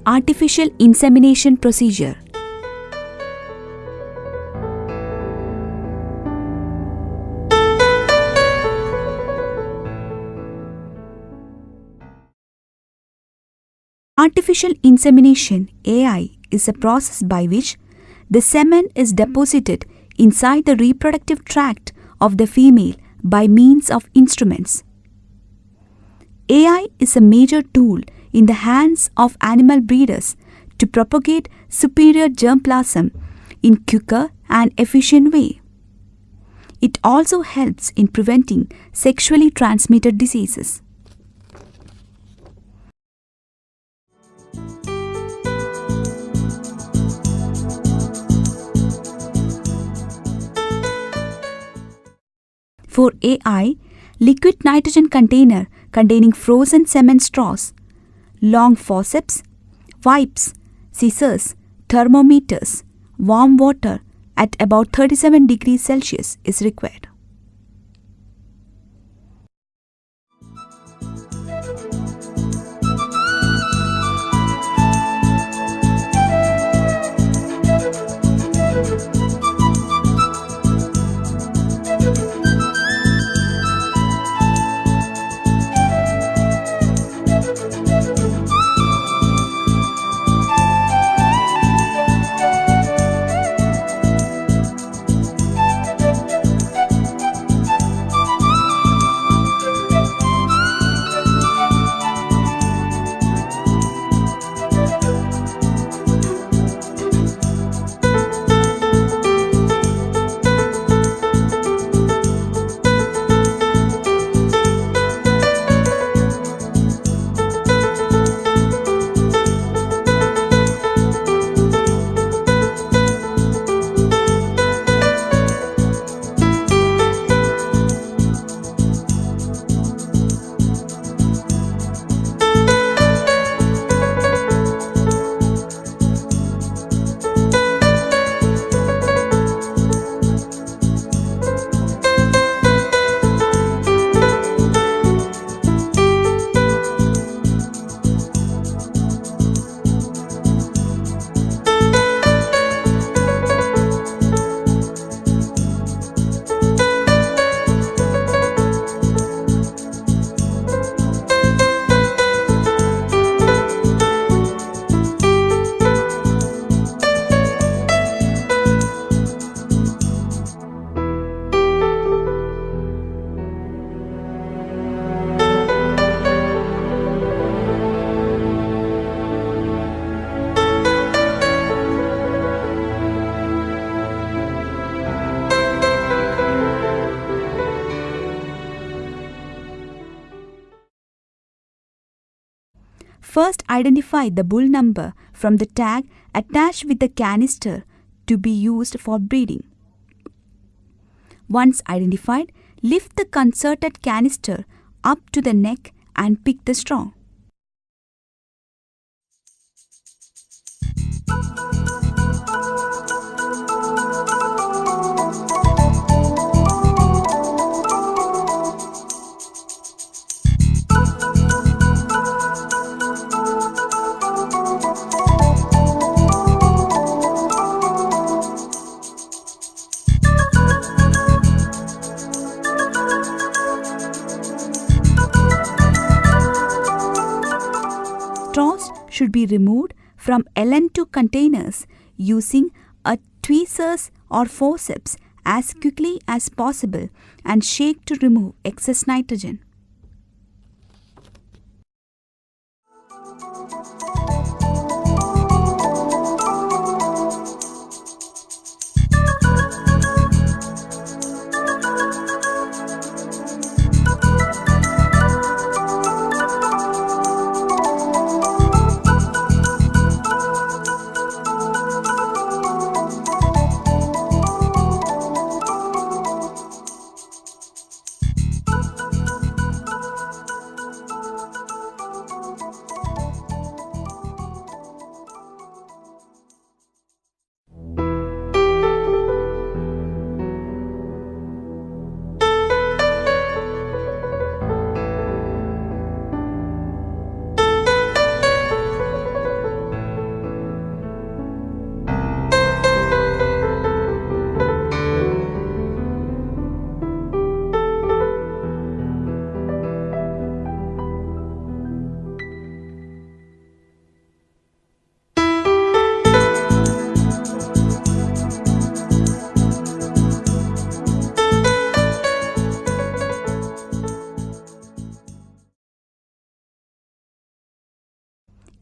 Artificial insemination procedure. Artificial insemination (AI) is a process by which the semen is deposited inside the reproductive tract of the female by means of instruments. AI is a major tool in the hands of animal breeders to propagate superior germplasm in quicker and efficient way. It also helps in preventing sexually transmitted diseases. For AI, liquid nitrogen container containing frozen semen straws, long forceps, wipes, scissors, thermometers, warm water at about 37 degrees Celsius is required. First, identify the bull number from the tag attached with the canister to be used for breeding. Once identified, lift the concerted canister up to the neck and pick the straw. Straws should be removed from LN2 containers using a tweezers or forceps as quickly as possible and shake to remove excess nitrogen.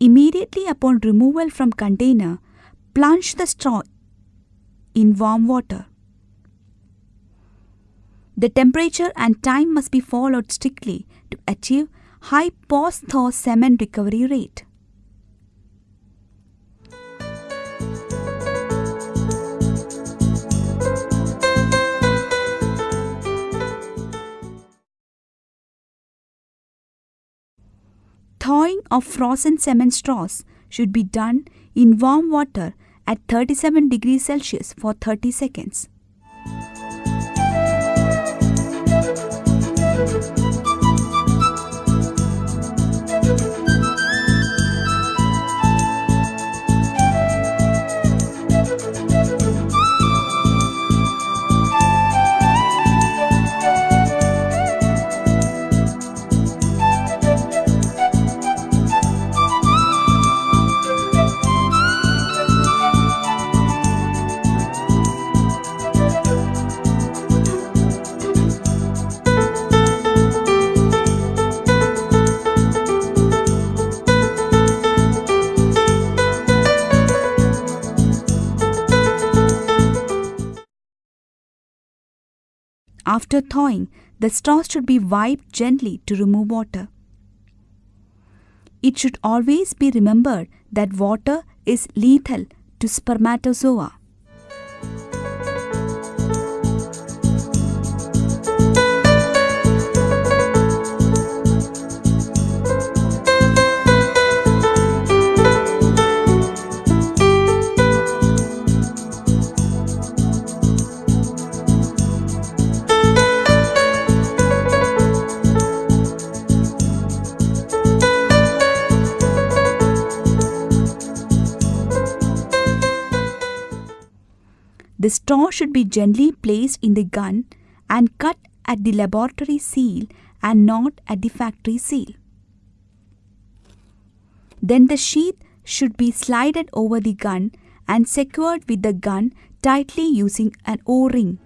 Immediately upon removal from container, plunge the straw in warm water. The temperature and time must be followed strictly to achieve high post-thaw semen recovery rate. Thawing of frozen semen straws should be done in warm water at 37 degrees Celsius for 30 seconds. After thawing, the straws should be wiped gently to remove water. It should always be remembered that water is lethal to spermatozoa. The straw should be gently placed in the gun and cut at the laboratory seal and not at the factory seal. Then the sheath should be slided over the gun and secured with the gun tightly using an O-ring.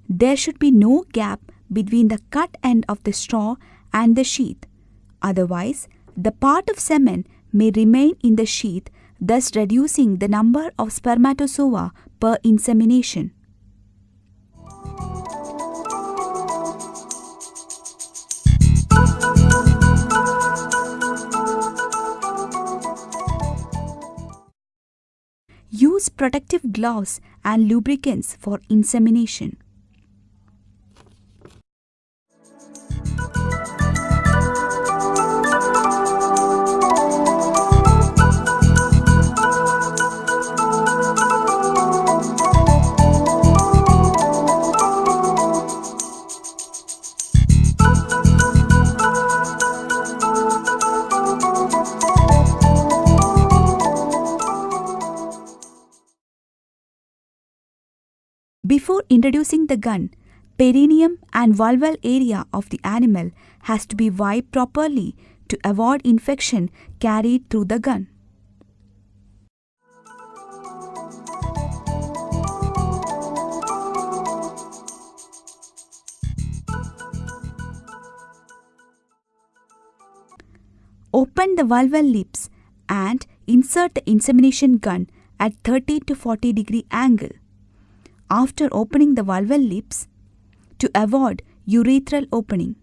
There should be no gap between the cut end of the straw and the sheath. Otherwise, the part of semen may remain in the sheath, thus reducing the number of spermatozoa per insemination. Use protective gloves and lubricants for insemination. Before introducing the gun, perineum and vulval area of the animal has to be wiped properly to avoid infection carried through the gun. Open the vulval lips and insert the insemination gun at 30 to 40 degree angle. After opening the vulval lips, to avoid urethral opening.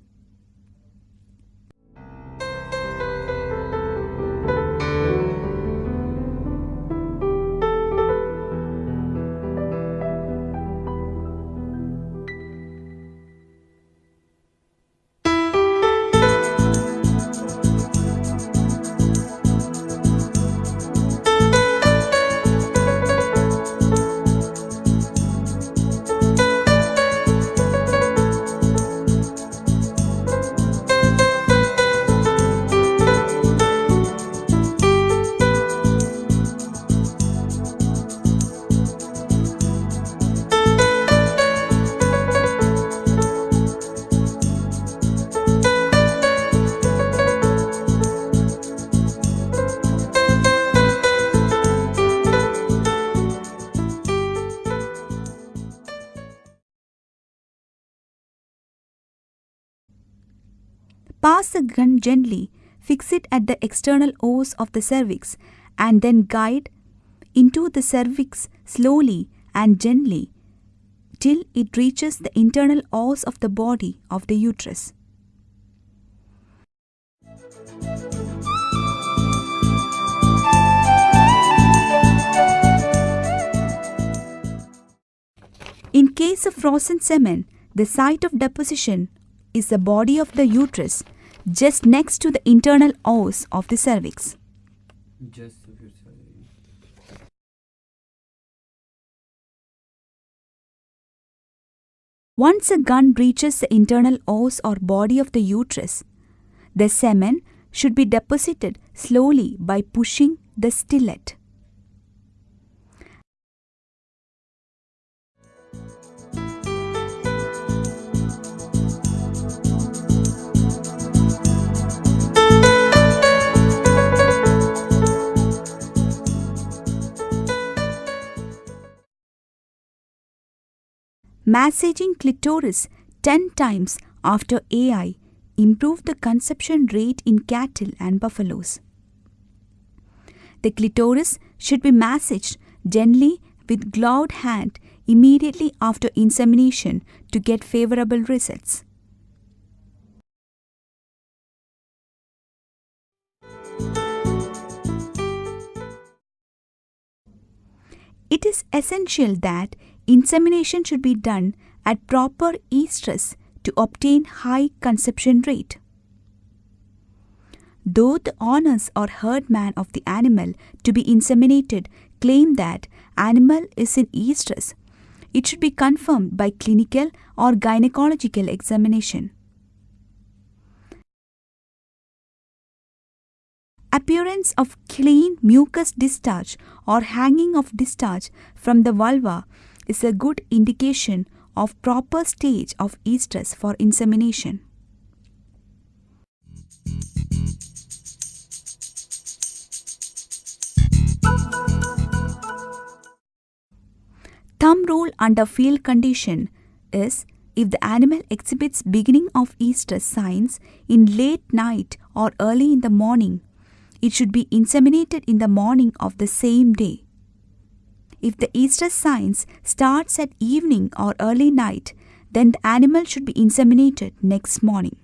Pass the gun gently, fix it at the external os of the cervix, and then guide into the cervix slowly and gently till it reaches the internal os of the body of the uterus. In case of frozen semen, the site of deposition is the body of the uterus just next to the internal os of the cervix. Once a gun reaches the internal os or body of the uterus, the semen should be deposited slowly by pushing the stylet. Massaging clitoris 10 times after AI improved the conception rate in cattle and buffaloes. The clitoris should be massaged gently with gloved hand immediately after insemination to get favorable results. It is essential that insemination should be done at proper estrus to obtain high conception rate. Though the owners or herdman of the animal to be inseminated claim that animal is in estrus, it should be confirmed by clinical or gynecological examination. Appearance of clean mucus discharge or hanging of discharge from the vulva is a good indication of proper stage of estrus for insemination. Thumb rule under field condition is if the animal exhibits beginning of estrus signs in late night or early in the morning, it should be inseminated in the morning of the same day. If the estrus signs starts at evening or early night, then the animal should be inseminated next morning.